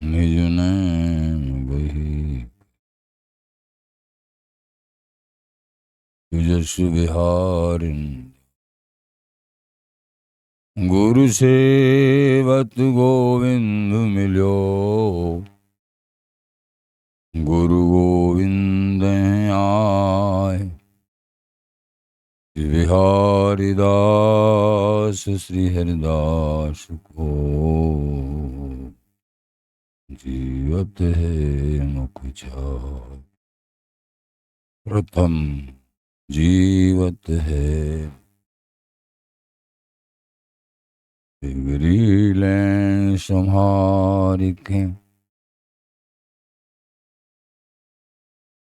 निज नैन बही तुजस विहारिन। गुरु सेवत गोविंद मिलो, गुरु गोविंद आए। बिहारी दास श्री हरिदास को जीवत है मुख चार। प्रथम जीवत है बिगड़ीलें संहार के।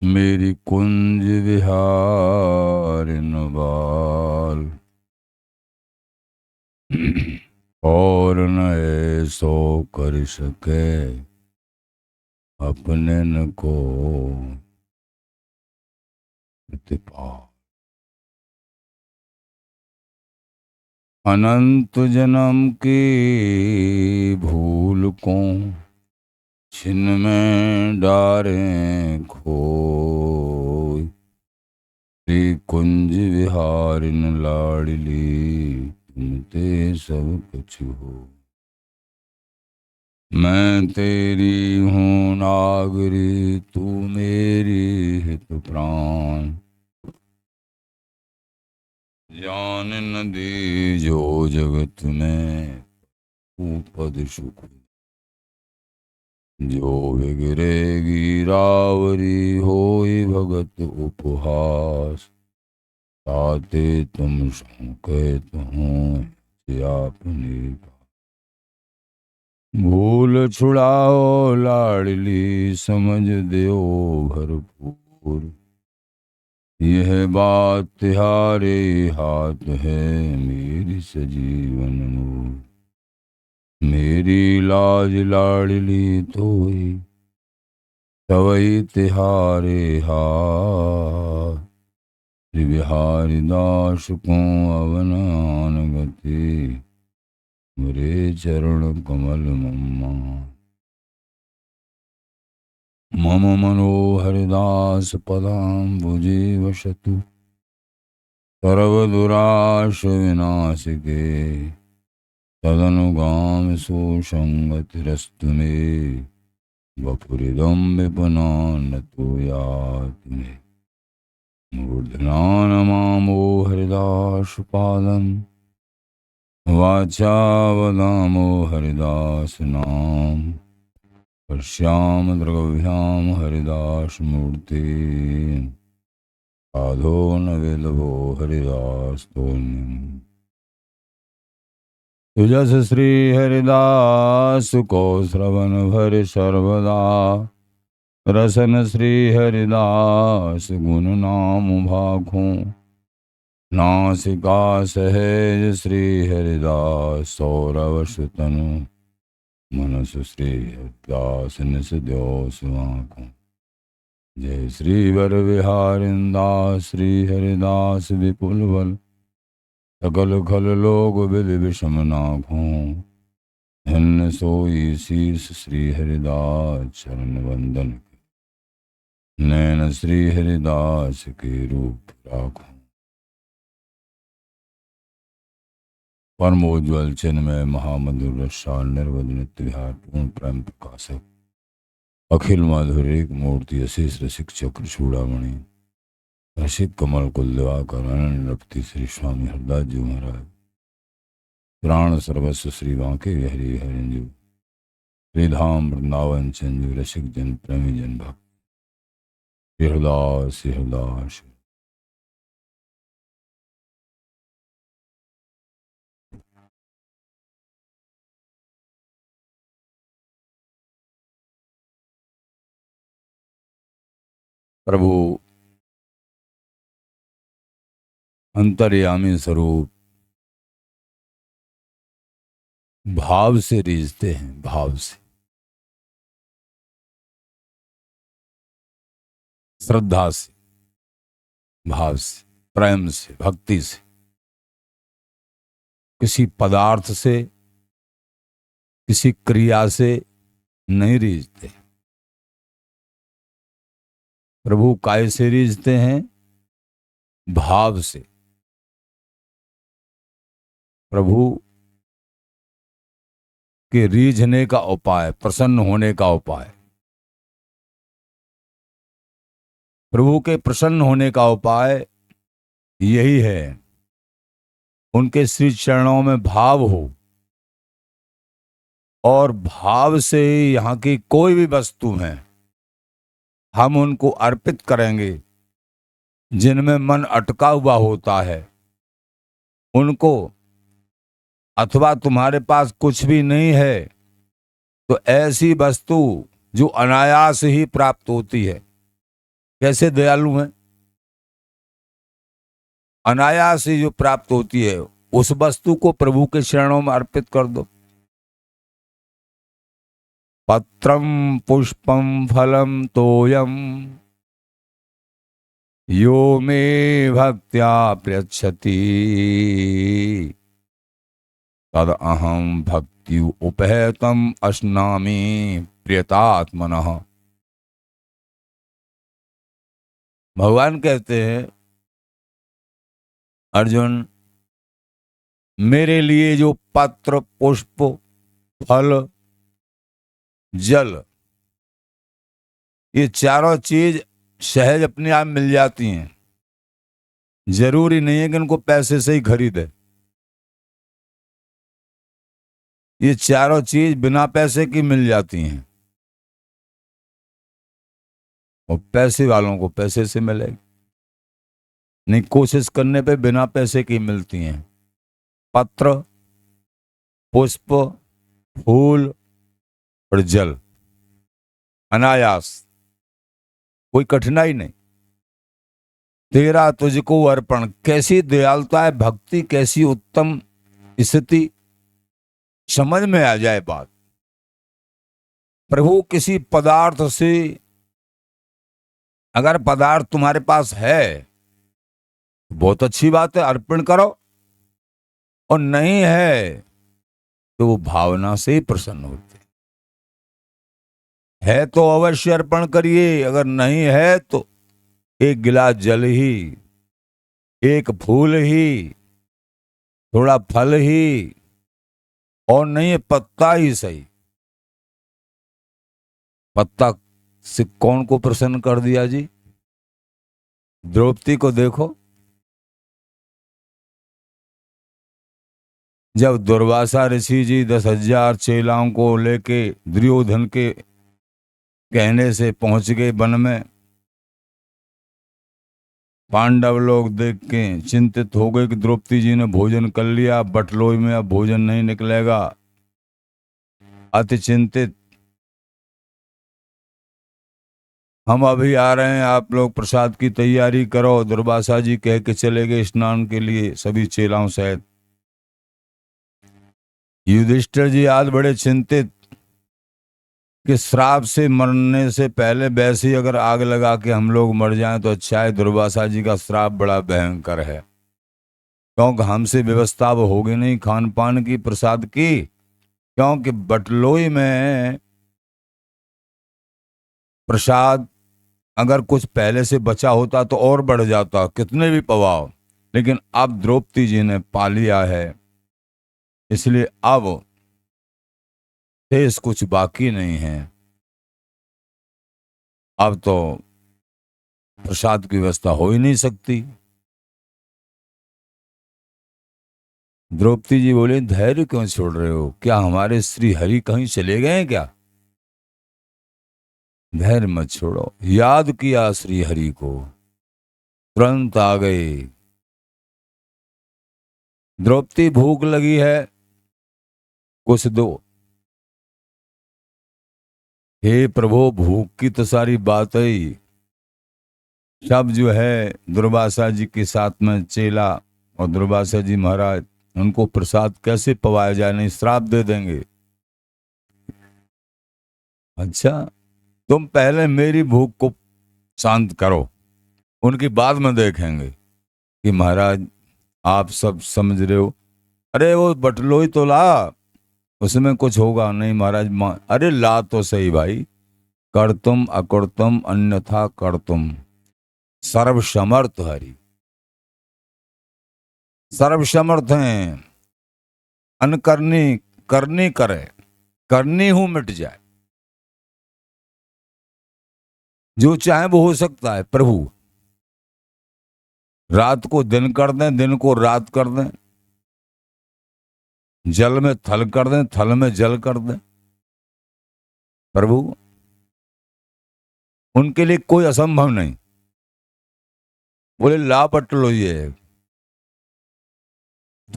मेरी कुंज विहारिन बाल। और न ऐसो कर सके अपने न को प्रतिपाल। अनंत जन्म की भूल को छिन में डारे खोय। श्री कुंज विहारिन लाडली तुम ते सब कुछ हो। मैं तेरी हूँ नागरी तू मेरी हित प्राण। जान न दी जो जगत में तू पद सुख। जो बिगड़ेगी रावरी होई भगत उपहास। ताते तुम संकेत हूँ अपनी। भूल छुड़ाओ लाडली समझ दो भरपूर। यह बात तिहारे हाथ है मेरी सजीवन मूल। मेरी लाज लाडली तोई तवई तिहारे हाथ। श्री बिहारी दास को अवनान गति मुरे चरण कमल मम्मा। मम मनोहरदास पदाम्बुजे वसतु सर्वदुराश विनाशिके। तदनुगाम सुसंगतिरस्तु मे वपुरिदं विपुनान्नतो याति मे। मूर्धना नमामो हरिदास पादं वाचा वदामो हरिदास नाम। पश्याम द्रगभ्याम हरिदास मूर्ति साधो न विलभो हरिदास तोन्यम। तुजस श्री हरिदास को श्रवण भर सर्वदा। रसन श्री हरिदास गुण नाम भाखों। नासिका सहज श्री हरिदास सौरवश तनु। मनस श्री हरिदास निस द्यो सुआंखों। जय श्री वर विहारिंदास श्री हरिदास विपुल बल। सकल खल लोग विधि विषम नाखों। धन्य सोई शीस श्री हरिदास चरण वंदन। नैन श्री हरिदास के रूप राखों। परमोज्वल चिन्मय महामधुर रसाल निर्वध नित्य विहार पूर्ण प्रेम प्रकाशक। अखिल माधुर एक मूर्ति अशेष रसिक चक्र चूड़ामणि। रसिक कमल कुल दिवाकर अनन्य रक्ति श्री स्वामी हरदास जी महाराज। प्राण सर्वस्व श्री बांके बिहारी हरिंजू। श्रीधाम वृंदावन चंजू रसिक जन प्रेमी जन भक्त। हरदास हरदास। प्रभु अंतर्यामी स्वरूप भाव से रीझते हैं। भाव से, श्रद्धा से, भाव से, प्रेम से, भक्ति से। किसी पदार्थ से, किसी क्रिया से, नहीं रीझते। प्रभु काय से रीझते हैं? भाव से। प्रभु के रीझने का उपाय, प्रसन्न होने का उपाय, प्रभु के प्रसन्न होने का उपाय यही है, उनके श्री चरणों में भाव हो, और भाव से यहाँ की कोई भी वस्तु है हम उनको अर्पित करेंगे। जिनमें मन अटका हुआ होता है उनको, अथवा तुम्हारे पास कुछ भी नहीं है तो ऐसी वस्तु जो अनायास ही प्राप्त होती है। कैसे दयालु हैं? अनायास ही जो प्राप्त होती है उस वस्तु को प्रभु के चरणों में अर्पित कर दो। पत्रम पुष्पम फलम तोयम यो मे भक्त्या प्रयच्छति तद अहम भक्ति उपहतम अश्नामि प्रियतात्मनः। भगवान कहते हैं, अर्जुन, मेरे लिए जो पत्र, पुष्प, फल, जल, ये चारों चीज सहज अपने आप मिल जाती हैं। जरूरी नहीं है कि उनको पैसे से ही खरीदे। ये चारों चीज बिना पैसे की मिल जाती हैं, और पैसे वालों को पैसे से मिलेगी। नहीं, कोशिश करने पे बिना पैसे की मिलती हैं। पत्र, पुष्प, फूल और जल, अनायास, कोई कठिनाई नहीं। तेरा तुझको अर्पण। कैसी दयालुता है, भक्ति कैसी उत्तम स्थिति, समझ में आ जाए बात। प्रभु किसी पदार्थ से, अगर पदार्थ तुम्हारे पास है बहुत अच्छी बात है, अर्पण करो, और नहीं है तो वो भावना से ही प्रसन्न होते है तो अवश्य अर्पण करिए। अगर नहीं है तो एक गिलास जल ही, एक फूल ही, थोड़ा फल ही, और नहीं पत्ता ही सही। पत्ता से कौन को प्रसन्न कर दिया जी? द्रौपदी को देखो, जब दुर्वासा ऋषि जी 10,000 चेलाओं को लेके दुर्योधन के कहने से पहुंच गए वन में, पांडव लोग देख के चिंतित हो गए कि द्रौपदी जी ने भोजन कर लिया, बटलोई में अब भोजन नहीं निकलेगा। अति चिंतित, हम अभी आ रहे हैं, आप लोग प्रसाद की तैयारी करो। दुर्वासा जी कह के चले गए स्नान के लिए सभी चेलाओं सहित। युधिष्ठिर जी आज बड़े चिंतित कि श्राप से मरने से पहले वैसे ही अगर आग लगा के हम लोग मर जाएं तो अच्छा है। दुर्वासा जी का श्राप बड़ा भयंकर है, क्योंकि हमसे व्यवस्था अब होगी नहीं खान पान की, प्रसाद की, क्योंकि बटलोई में प्रसाद अगर कुछ पहले से बचा होता तो और बढ़ जाता, कितने भी पवाओ। लेकिन अब द्रौपदी जी ने पा लिया है, इसलिए अब शेष कुछ बाकी नहीं है। अब तो प्रसाद की व्यवस्था हो ही नहीं सकती। द्रौपदी जी बोले, धैर्य क्यों छोड़ रहे हो? क्या हमारे श्री हरि कहीं चले गए हैं क्या? धैर्य मत छोड़ो। याद किया श्री हरि को, तुरंत आ गए। द्रौपदी, भूख लगी है, कुछ दो। हे प्रभु, भूख की तो सारी बात ही, सब जो है दुर्वासा जी के साथ में चेला और दुर्वासा जी महाराज, उनको प्रसाद कैसे पवाया जाए, नहीं श्राप दे देंगे। अच्छा, तुम पहले मेरी भूख को शांत करो, उनकी बाद में देखेंगे कि महाराज आप सब समझ रहे हो। अरे वो बटलोई तो ला, उसमें कुछ होगा नहीं महाराज। अरे ला तो सही भाई। कर्तुम अकुर्तुम अन्यथा कर्तुम सर्वसमर्थ हरि। सर्वसमर्थ हैं। अनकरनी करनी करे, करनी हूं मिट जाए। जो चाहे वो हो सकता है प्रभु। रात को दिन कर दें, दिन को रात कर दें, जल में थल कर दें, थल में जल कर दें। प्रभु उनके लिए कोई असंभव नहीं। बोले ला बटलो ये।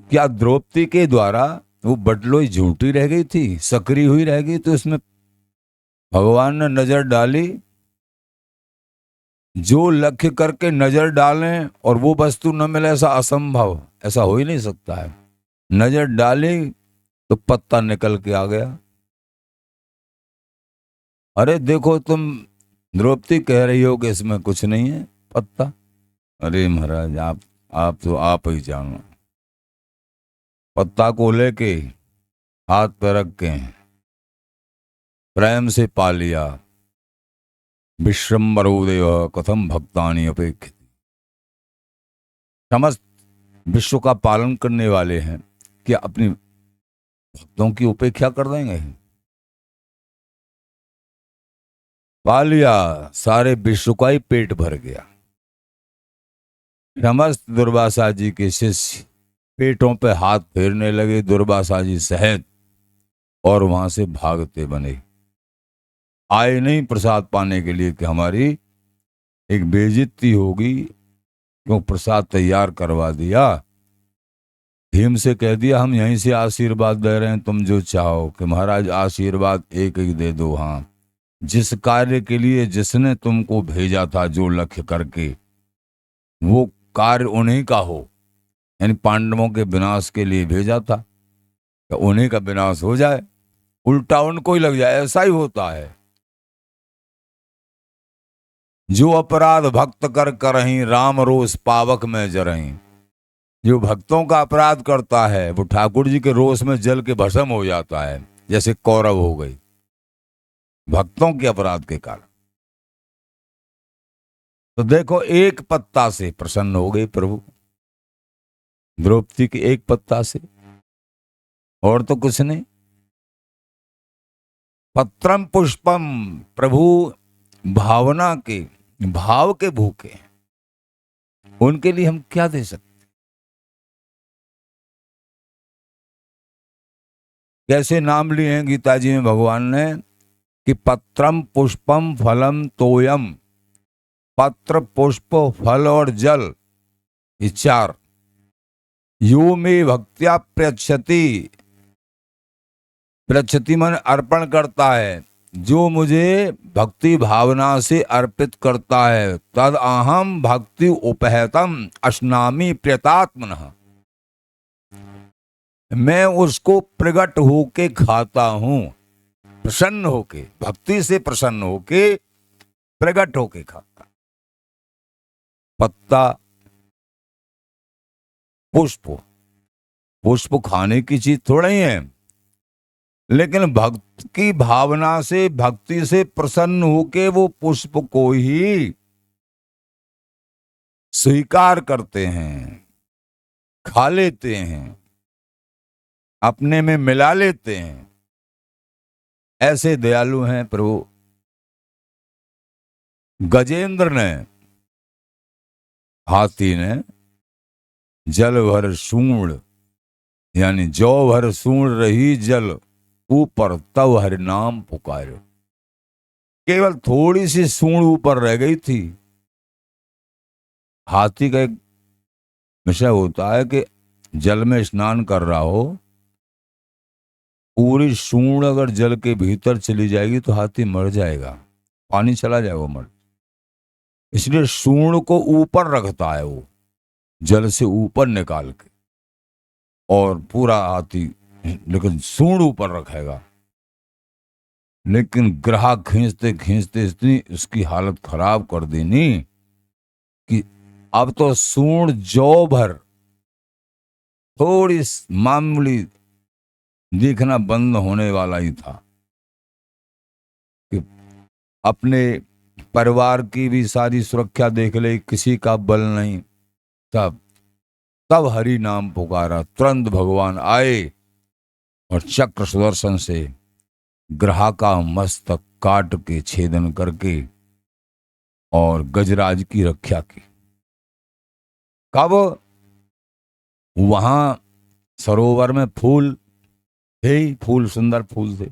क्या द्रौपदी के द्वारा वो बटलोई झूठी रह गई थी, सकरी हुई रह गई, तो इसमें भगवान ने नजर डाली। जो लक्ष्य करके नजर डालें और वो वस्तु न मिले, ऐसा असंभव, ऐसा हो ही नहीं सकता है। नजर डाली तो पत्ता निकल के आ गया। अरे देखो तुम, द्रौपदी कह रही हो कि इसमें कुछ नहीं है, पत्ता। अरे महाराज आप तो आप ही जानो। पत्ता को लेके हाथ पे रख के प्रेम से पा लिया। विश्रम्बरो देव कथम भक्तानि अपेक्षित। समस्त विश्व का पालन करने वाले हैं, क्या अपनी भक्तों की उपेक्षा कर देंगे? पा लिया, सारे विश्व का ही पेट भर गया। समस्त दुर्वासा जी के शिष्य पेटों पे हाथ फेरने लगे, दुर्वासा जी सहित, और वहां से भागते बने। आए नहीं प्रसाद पाने के लिए कि हमारी एक बेइज्जती होगी, क्यों प्रसाद तैयार करवा दिया। भीम से कह दिया हम यहीं से आशीर्वाद दे रहे हैं, तुम जो चाहो कि महाराज आशीर्वाद एक एक दे दो। हाँ, जिस कार्य के लिए जिसने तुमको भेजा था, जो लक्ष्य करके, वो कार्य उन्हीं का हो। यानी पांडवों के विनाश के लिए भेजा था, कि उन्हीं का विनाश हो जाए, उल्टा उनको ही लग जाए। ऐसा ही होता है। जो अपराध भक्त कर करहीं, राम रोष पावक में जरहीं। जो भक्तों का अपराध करता है वो ठाकुर जी के रोष में जल के भस्म हो जाता है, जैसे कौरव हो गई भक्तों के अपराध के कारण। तो देखो, एक पत्ता से प्रसन्न हो गई प्रभु, द्रौपदी के एक पत्ता से, और तो कुछ नहीं। पत्रम पुष्पम, प्रभु भावना के, भाव के भूखे, उनके लिए हम क्या दे सकते? कैसे नाम लिए हैं गीता जी में भगवान ने कि पत्रम पुष्पम फलम तोयम। पत्र, पुष्प, फल और जल, ये चार। यो में भक्त्या प्रयच्छति। प्रयच्छति मन अर्पण करता है, जो मुझे भक्ति भावना से अर्पित करता है। तद अहम भक्ति उपहतम अश्नामि प्रियतात्मनः। मैं उसको प्रकट होके खाता हूं, प्रसन्न होके, भक्ति से प्रसन्न होके, प्रकट होके खाता। पत्ता, पुष्प, पुष्प खाने की चीज थोड़ा ही है, लेकिन भक्त की भावना से, भक्ति से प्रसन्न होके वो पुष्प को ही स्वीकार करते हैं, खा लेते हैं, अपने में मिला लेते हैं। ऐसे दयालु हैं प्रभु। गजेंद्र ने, हाथी ने, जल भर सूंड, यानी जौ भर सूंड रही जल ऊपर, तब हरि नाम पुकारो। केवल थोड़ी सी सूंड ऊपर रह गई थी। हाथी का एक विषय होता है कि जल में स्नान कर रहा हो, पूरी सूंड अगर जल के भीतर चली जाएगी तो हाथी मर जाएगा, पानी चला जाएगा, मर। इसलिए सूंड को ऊपर रखता है वो, जल से ऊपर निकाल के, और पूरा हाथी, लेकिन सूंड ऊपर रखेगा। लेकिन ग्राहक खींचते खींचते इतनी उसकी हालत खराब कर देनी कि अब तो सूंड जौ भर, थोड़ी मामूली दिखना बंद होने वाला ही था कि अपने परिवार की भी सारी सुरक्षा देख ले, किसी का बल नहीं। तब तब हरि नाम पुकारा, तुरंत भगवान आए और चक्र सुदर्शन से ग्रहा का मस्तक काट के छेदन करके और गजराज की रक्षा की। कब? वहां सरोवर में फूल थे, फूल सुंदर फूल थे।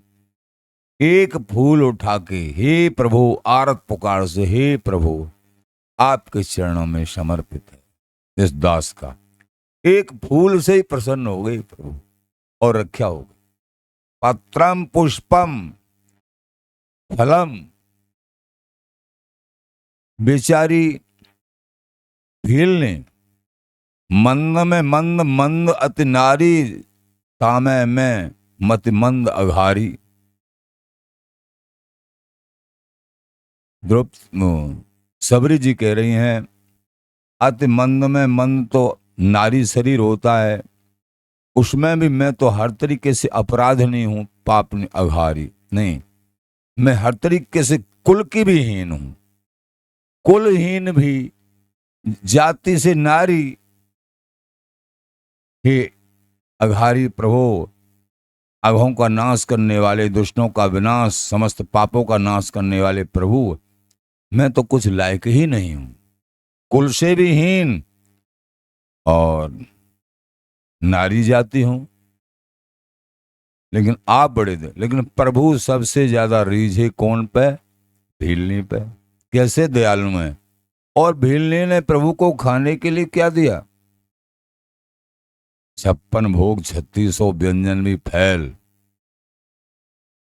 एक फूल उठा के, हे प्रभु, आरत पुकार से, हे प्रभु आपके चरणों में समर्पित है इस दास का। एक फूल से ही प्रसन्न हो गई प्रभु और रक्षा हो गई। पत्रम पुष्पम फलम, बेचारी भील ने मंद में मंद मंद अति नारी, तामे में मति मंद अघारी। द्रौपदी सबरी जी कह रही हैं, अति मंद में मंद तो नारी शरीर होता है, उसमें भी मैं तो हर तरीके से अपराध नहीं हूं, पाप नहीं, अघारी नहीं, मैं हर तरीके से कुल की भी हीन हूं, कुलहीन भी, जाति से नारी। हे अघारी प्रभु, अघों का नाश करने वाले, दुष्टों का विनाश, समस्त पापों का नाश करने वाले प्रभु, मैं तो कुछ लायक ही नहीं हूं, कुल से भी हीन और नारी जाति हूं, लेकिन आप बड़े दे। लेकिन प्रभु सबसे ज्यादा रीझे कौन पे? भीलनी पे। कैसे दयालु है। और भीलनी ने प्रभु को खाने के लिए क्या दिया? 56 भोग 3600 व्यंजन भी फैल,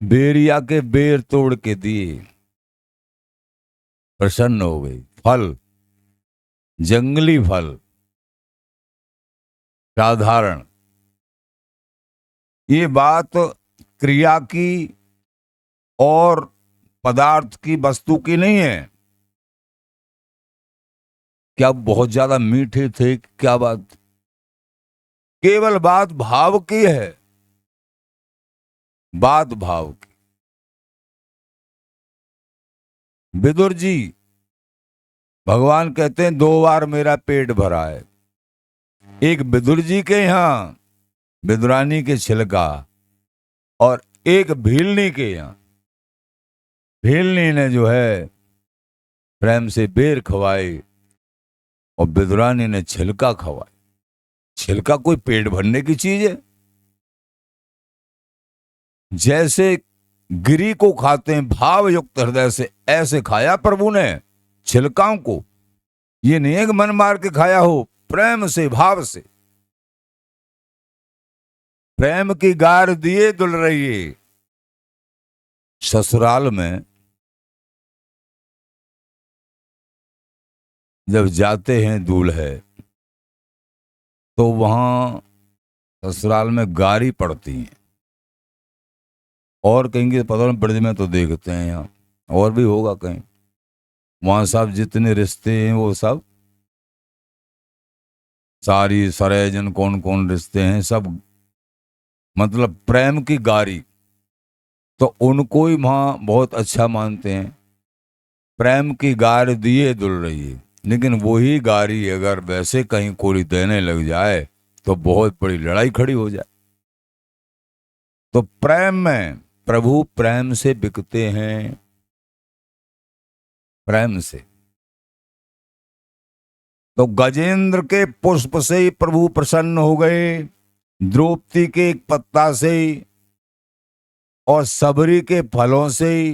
बेरिया के बेर तोड़ के दिए, प्रसन्न हो गई। फल, जंगली फल, साधारण। ये बात क्रिया की और पदार्थ की, वस्तु की नहीं है। क्या बहुत ज्यादा मीठे थे? क्या बात? केवल बात भाव की है, बात भाव की। विदुर जी, भगवान कहते हैं 2 बार मेरा पेट भरा है। एक विदुर जी के यहां विदुरानी के छिलका, और एक भीलनी के यहां। भीलनी ने जो है प्रेम से बेर खवाई और विदुरानी ने छिलका खवाई। छिलका कोई पेट भरने की चीज है? जैसे गिरी को खाते हैं भाव युक्त हृदय से, ऐसे खाया प्रभु ने छिलकाओं को। ये नहीं है कि मन मार के खाया हो, प्रेम से, भाव से। प्रेम की गार दिए दुल रही है। ससुराल में जब जाते हैं दूल्हे, तो वहां ससुराल में गारी पड़ती है। और कहेंगे पता नहीं, ब्रज में तो देखते हैं, यहाँ और भी होगा कहीं। वहां सब जितने रिश्ते हैं वो सब, सारी सरेजन कौन कौन रिश्ते हैं सब, मतलब प्रेम की गारी, तो उनको ही वहां बहुत अच्छा मानते हैं। प्रेम की गार दिए दुल रही है। लेकिन वही गारी अगर वैसे कहीं कोई देने लग जाए तो बहुत बड़ी लड़ाई खड़ी हो जाए। तो प्रेम में, प्रभु प्रेम से बिकते हैं, प्रेम से। तो गजेंद्र के पुष्प से ही प्रभु प्रसन्न हो गए, द्रौपदी के एक पत्ता से ही, और सबरी के फलों से ही,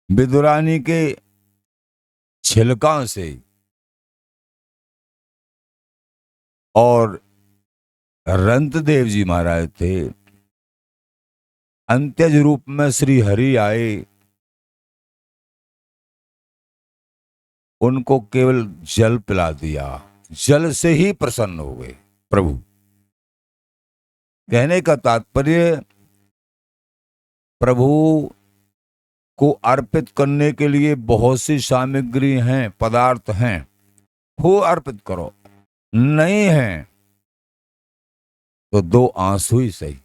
विदुरानी के छिलका से ही, और रंतदेव जी महाराज थे, अंत्यज रूप में श्री हरि आए, उनको केवल जल पिला दिया, जल से ही प्रसन्न हो गए प्रभु। कहने का तात्पर्य, प्रभु को अर्पित करने के लिए बहुत सी सामग्री हैं, पदार्थ हैं, वो अर्पित करो। नहीं है तो 2 आंसू ही सही।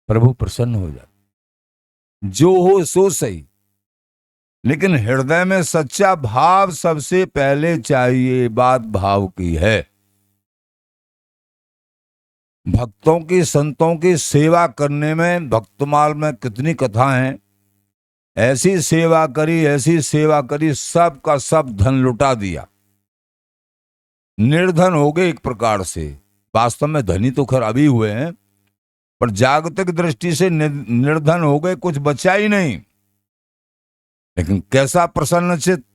प्रभु प्रसन्न हो जाते। जो हो सो सही, लेकिन हृदय में सच्चा भाव सबसे पहले चाहिए। बात भाव की है। भक्तों की, संतों की सेवा करने में भक्तमाल में कितनी कथा है। ऐसी सेवा करी, ऐसी सेवा करी, सब का सब धन लुटा दिया, निर्धन हो गए एक प्रकार से। वास्तव में धनी तो खैर अभी हुए हैं, पर जागतिक दृष्टि से निर्धन हो गए, कुछ बचा ही नहीं। लेकिन कैसा प्रसन्न चित्त,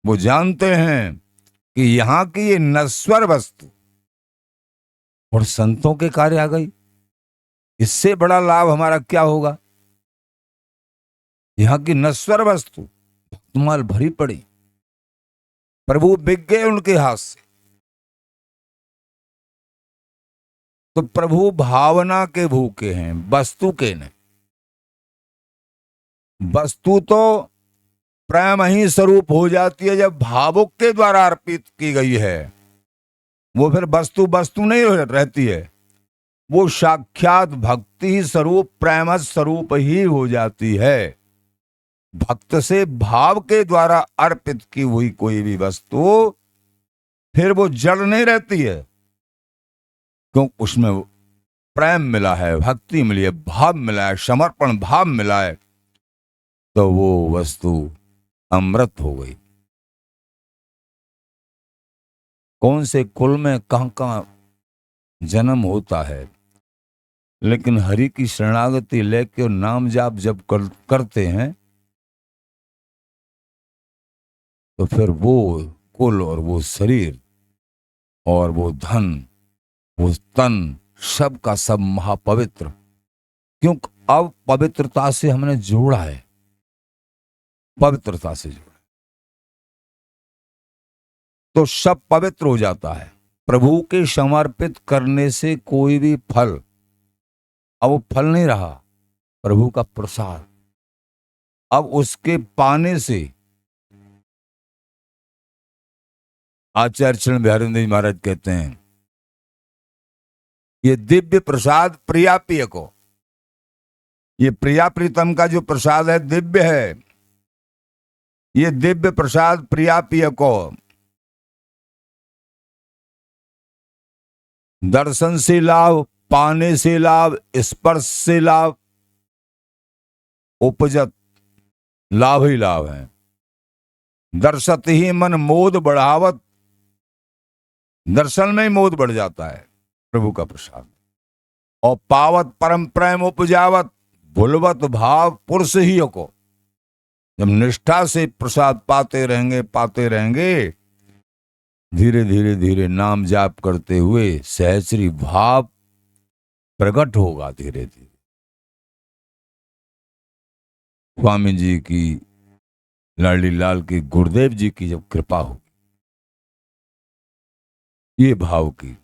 वो जानते हैं कि यहां की ये नश्वर वस्तु और संतों के कार्य आ गई, इससे बड़ा लाभ हमारा क्या होगा। यहां की नश्वर वस्तु धूमाल भरी पड़ी, प्रभु बिक गए उनके हाथ से। तो प्रभु भावना के भूखे हैं, वस्तु के नहीं। वस्तु तो प्रेम ही स्वरूप हो जाती है जब भावुक के द्वारा अर्पित की गई है। वो फिर वस्तु वस्तु नहीं रहती है, वो साक्षात भक्ति स्वरूप, प्रेम स्वरूप ही हो जाती है। भक्त से भाव के द्वारा अर्पित की हुई कोई भी वस्तु फिर वो जड़ नहीं रहती है, क्यों? उसमें प्रेम मिला है, भक्ति मिली है, भाव मिला है, समर्पण भाव मिला है, तो वो वस्तु अमृत हो गई। कौन से कुल में कहां कहां जन्म होता है, लेकिन हरि की शरणागति लेके और नाम जाप जब करते हैं, तो फिर वो कुल और वो शरीर और वो धन, वो तन, सब का सब महापवित्र। क्यों? अब पवित्रता से हमने जोड़ा है, पवित्रता से जोड़ा, तो सब पवित्र हो जाता है। प्रभु के समर्पित करने से कोई भी फल, अब वो फल नहीं रहा, प्रभु का प्रसाद। अब उसके पाने से आचार्य चरण बिहारी जी महाराज कहते हैं, ये दिव्य प्रसाद प्रिया प्रिय को, ये प्रिया प्रीतम का जो प्रसाद है दिव्य है, ये दिव्य प्रसाद प्रिया प्रिय को दर्शन से लाभ, पाने से लाभ, स्पर्श से लाभ, उपजत लाभ ही लाभ है। दर्शत ही मन मोद बढ़ावत, दर्शन में ही मोद बढ़ जाता है प्रभु का प्रसाद। और पावत परम प्रेम उपजावत, भुलवत भाव पुरुष ही को, जब निष्ठा से प्रसाद पाते रहेंगे, धीरे धीरे धीरे नाम जाप करते हुए सहचरी भाव प्रकट होगा धीरे धीरे। स्वामी जी की, लाडी लाल की, गुरुदेव जी की जब कृपा हो, ये भाव की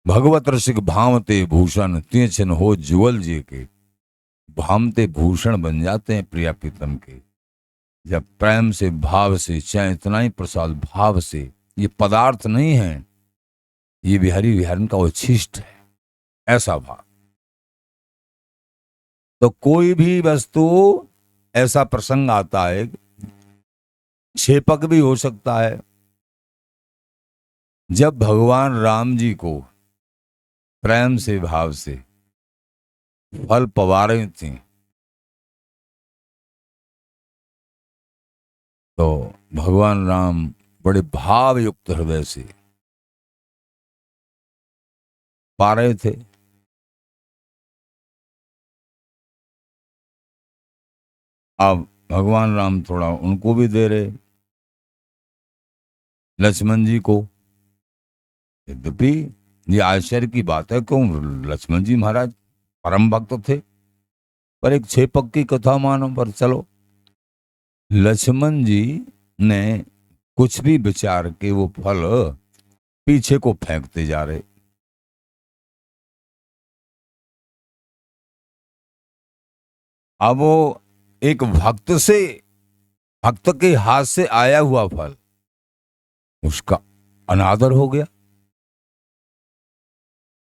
भगवत रसिक भावते भूषण तीछन हो जुवल जी के, भामते भूषण बन जाते हैं प्रिया प्रीतम के, जब प्रेम से भाव से, चाहे इतना ही प्रसाद भाव से। ये पदार्थ नहीं है, ये बिहारी विहारन का उच्छिष्ट है, ऐसा भाव। तो कोई भी वस्तु, ऐसा प्रसंग आता है, छेपक भी हो सकता है। जब भगवान राम जी को प्रेम से भाव से फल पवा रही थी, तो भगवान राम बड़े भाव युक्त हृदय से पा रहे थे। अब भगवान राम थोड़ा उनको भी दे रहे, लक्ष्मण जी को। यद्यपि ये आश्चर्य की बात है, क्यों? लक्ष्मण जी महाराज परम भक्त थे, पर एक छेपक की कथा मानो। पर चलो, लक्ष्मण जी ने कुछ भी विचार के वो फल पीछे को फेंकते जा रहे। अब वो एक भक्त से, भक्त के हाथ से आया हुआ फल उसका अनादर हो गया।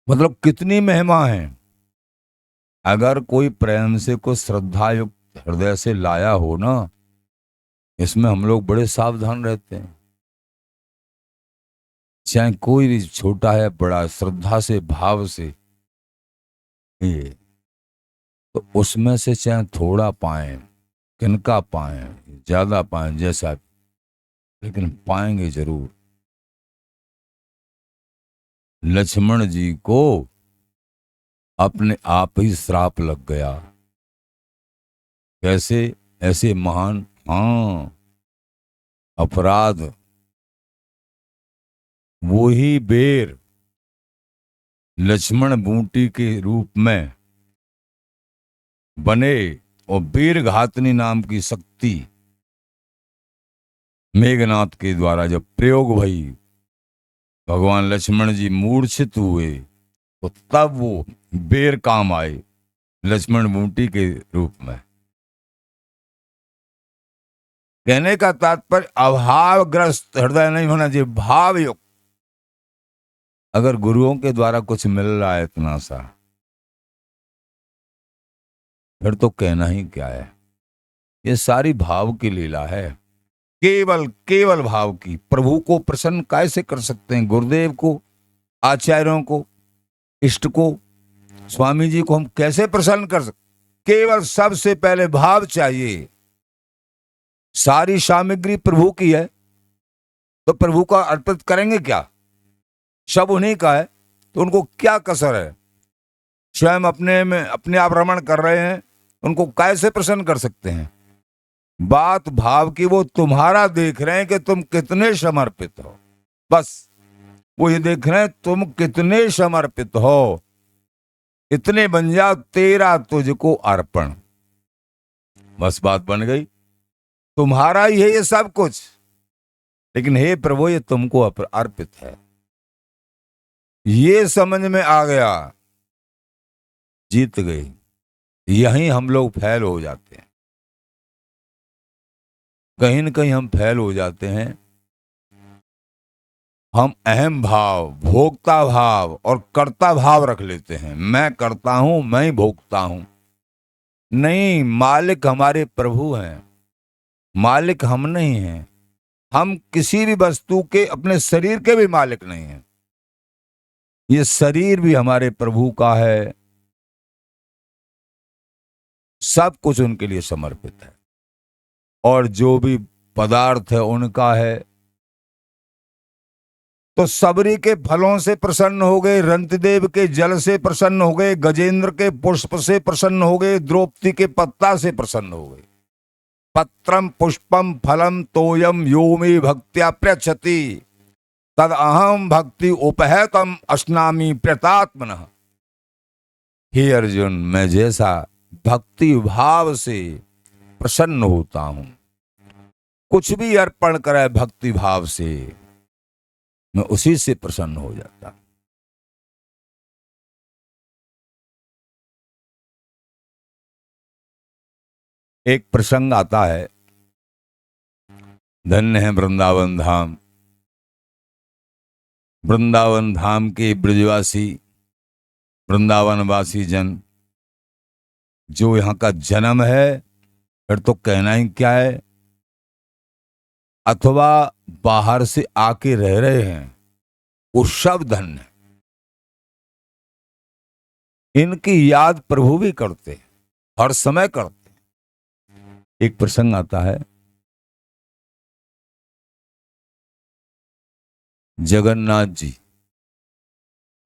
मतलब कितनी महिमा है। अगर कोई प्रेम से कोई श्रद्धा युक्त हृदय से लाया हो ना, इसमें हम लोग बड़े सावधान रहते हैं। चाहे कोई भी छोटा है बड़ा, श्रद्धा से भाव से ये, तो उसमें से चाहे थोड़ा पाए, किनका पाए, ज्यादा पाए, जैसा, लेकिन पाएंगे जरूर। लक्ष्मण जी को अपने आप ही श्राप लग गया। कैसे? ऐसे महान, हाँ, अपराध, वो ही बेर लक्ष्मण बूटी के रूप में बने, और वीर घातनी नाम की शक्ति मेघनाथ के द्वारा जब प्रयोग भई, भगवान लक्ष्मण जी मूर्छित हुए, तो तब वो बेर काम आए लक्ष्मण बूटी के रूप में। कहने का तात्पर्य अभावग्रस्त हृदय नहीं होना चाहिए, भाव युक्त। अगर गुरुओं के द्वारा कुछ मिल रहा है इतना सा, फिर तो कहना ही क्या है। ये सारी भाव की लीला है, केवल केवल भाव की। प्रभु को प्रसन्न कैसे कर सकते हैं? गुरुदेव को, आचार्यों को, इष्ट को, स्वामी जी को हम कैसे प्रसन्न कर सकते? केवल सबसे पहले भाव चाहिए। सारी सामग्री प्रभु की है, तो प्रभु का अर्पित करेंगे क्या? सब उन्हीं का है, तो उनको क्या कसर है? स्वयं अपने में अपने आप रमण कर रहे हैं, उनको कैसे प्रसन्न कर सकते हैं? बात भाव की, वो तुम्हारा देख रहे हैं कि तुम कितने समर्पित हो। बस वो ये देख रहे हैं तुम कितने समर्पित हो, इतने बन जाओ, तेरा तुझको अर्पण। बस बात बन गई, तुम्हारा ही है ये सब कुछ, लेकिन हे प्रभु ये तुमको अर्पित है। ये समझ में आ गया, जीत गई। यहीं हम लोग फेल हो जाते हैं, कहीं न कहीं हम फेल हो जाते हैं। हम अहम भाव, भोक्ता भाव और कर्ता भाव रख लेते हैं। मैं करता हूं, मैं ही भोगता हूं। नहीं, मालिक हमारे प्रभु हैं, मालिक हम नहीं हैं। हम किसी भी वस्तु के, अपने शरीर के भी मालिक नहीं हैं। ये शरीर भी हमारे प्रभु का है, सब कुछ उनके लिए समर्पित है, और जो भी पदार्थ है उनका है। तो सबरी के फलों से प्रसन्न हो गए, रंतदेव के जल से प्रसन्न हो गए, गजेंद्र के पुष्प से प्रसन्न हो गए, द्रौपदी के पत्ता से प्रसन्न हो गए। पत्रम पुष्पम फलम तोयम यो मे भक्त्या प्रयच्छति तद अहम भक्ति उपहतम अस्नामी प्रतात्मनः। हे अर्जुन, मैं जैसा भक्ति भाव से प्रसन्न होता हूं, कुछ भी अर्पण करे भक्ति भाव से, मैं उसी से प्रसन्न हो जाता। एक प्रसंग आता है, धन्य है वृंदावन धाम। वृंदावन धाम के ब्रजवासी, वृंदावनवासी जन, जो यहाँ का जन्म है, फिर तो कहना ही क्या है, अथवा बाहर से आके रह रहे हैं, वो सब धन्य है। इनकी याद प्रभु भी करते, हर समय करते। एक प्रसंग आता है, जगन्नाथ जी।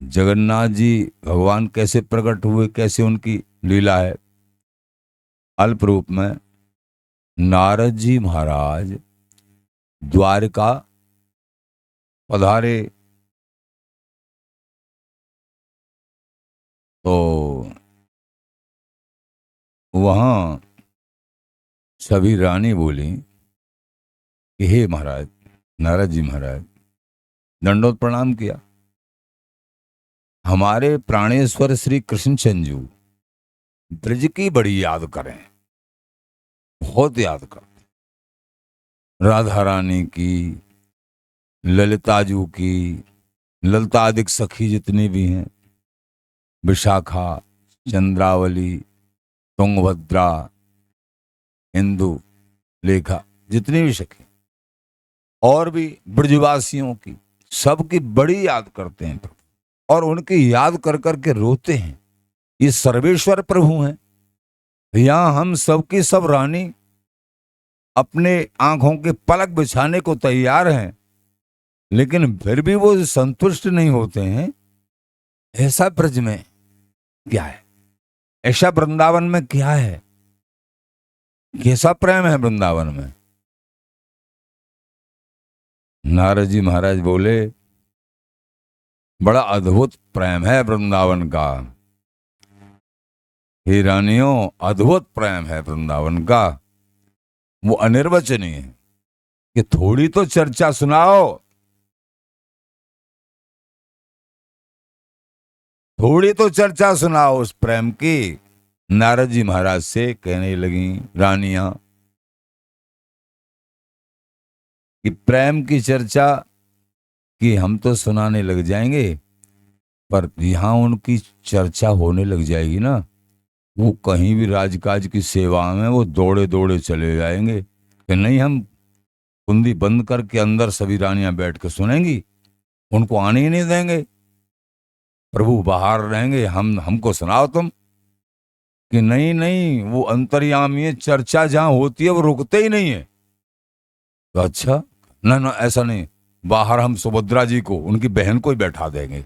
जगन्नाथ जी भगवान कैसे प्रकट हुए, कैसे उनकी लीला है। अल्प रूप में नारद जी महाराज द्वारका पधारे, तो वहां सभी रानी बोली कि हे महाराज, नारद जी महाराज दंडोत प्रणाम किया, हमारे प्राणेश्वर श्री कृष्ण चंजू ब्रज की बड़ी याद करें, बहुत याद करते। राधा रानी की, ललिताजू की, ललितादिक सखी जितनी भी हैं, विशाखा, चंद्रावली, तुंगभद्रा, इंदु लेखा, जितनी भी सखी और भी ब्रजवासियों की, सबकी बड़ी याद करते हैं प्रभु और उनकी याद कर करके रोते हैं। ये सर्वेश्वर प्रभु हैं। यहां हम सबकी सब रानी अपने आंखों के पलक बिछाने को तैयार हैं, लेकिन फिर भी वो संतुष्ट नहीं होते हैं। ऐसा ब्रज में क्या है, ऐसा वृंदावन में क्या है, कैसा प्रेम है वृंदावन में। नारद जी महाराज बोले, बड़ा अद्भुत प्रेम है वृंदावन का। हे रानियों, अद्भुत प्रेम है वृंदावन का, वो अनिर्वचनीय है। कि थोड़ी तो चर्चा सुनाओ, थोड़ी तो चर्चा सुनाओ उस प्रेम की। नारद जी महाराज से कहने लगी रानियां कि प्रेम की चर्चा कि हम तो सुनाने लग जाएंगे, पर यहां उनकी चर्चा होने लग जाएगी ना, वो कहीं भी राजकाज की सेवा में वो दौड़े दौड़े चले जाएंगे कि नहीं, हम कुंडी बंद करके अंदर सभी रानियां बैठ के सुनेंगी, उनको आने ही नहीं देंगे, प्रभु बाहर रहेंगे, हमको सुनाओ तुम। कि नहीं नहीं, वो अंतर्यामी है, चर्चा जहां होती है वो रुकते ही नहीं है। तो अच्छा, ना ना ऐसा नहीं, बाहर हम सुभद्रा जी को, उनकी बहन को ही बैठा देंगे,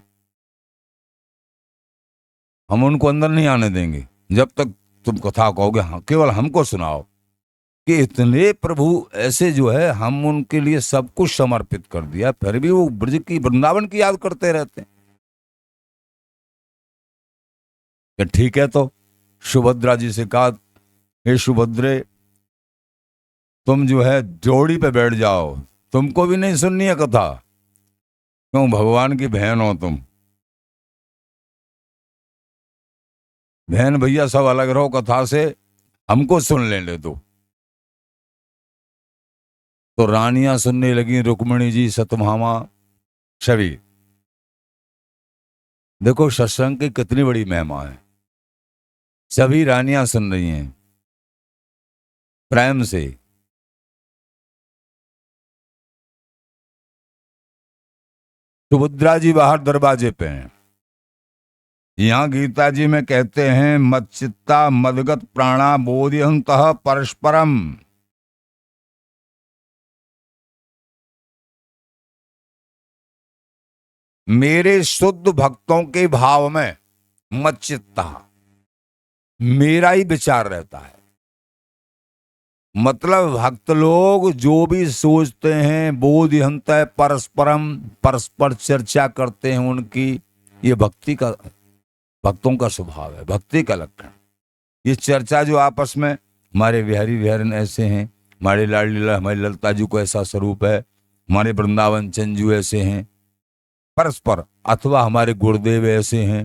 हम उनको अंदर नहीं आने देंगे जब तक तुम कथा कहोगे, हाँ केवल हमको सुनाओ। कि इतने प्रभु ऐसे जो है, हम उनके लिए सब कुछ समर्पित कर दिया, फिर भी वो ब्रज की, वृंदावन की याद करते रहते हैं। कि ठीक है, तो सुभद्रा जी से कहा, हे सुभद्रे, तुम जो है जोड़ी पे बैठ जाओ, तुमको भी नहीं सुननी है कथा, क्यों, भगवान की बहन हो तुम। बहन भैया सब अलग रहो कथा से, हमको सुन लेने दो। तो रानियां सुनने लगी, रुक्मिणी जी, सतभामा, सभी। देखो सत्संग की कितनी बड़ी महिमा है। सभी रानियां सुन रही हैं प्रेम से। सुभद्रा जी बाहर दरवाजे पे हैं। यहां गीता जी में कहते हैं, मच्चित्ता मदगत प्राणा बोधयन्तः परस्परम। मेरे शुद्ध भक्तों के भाव में मच्चित्ता, मेरा ही विचार रहता है। मतलब भक्त लोग जो भी सोचते हैं, बोधयन्तः परस्परम, परस्पर चर्चा करते हैं उनकी, ये भक्ति का, भक्तों का स्वभाव है, भक्ति का लक्षण। ये चर्चा जो आपस में, हमारे बिहारी बिहारन ऐसे हैं, हमारे लाडली लाला हमारी ललता जी को ऐसा स्वरूप है, हमारे वृंदावन चंजू ऐसे हैं, परस्पर, अथवा हमारे गुरुदेव ऐसे हैं,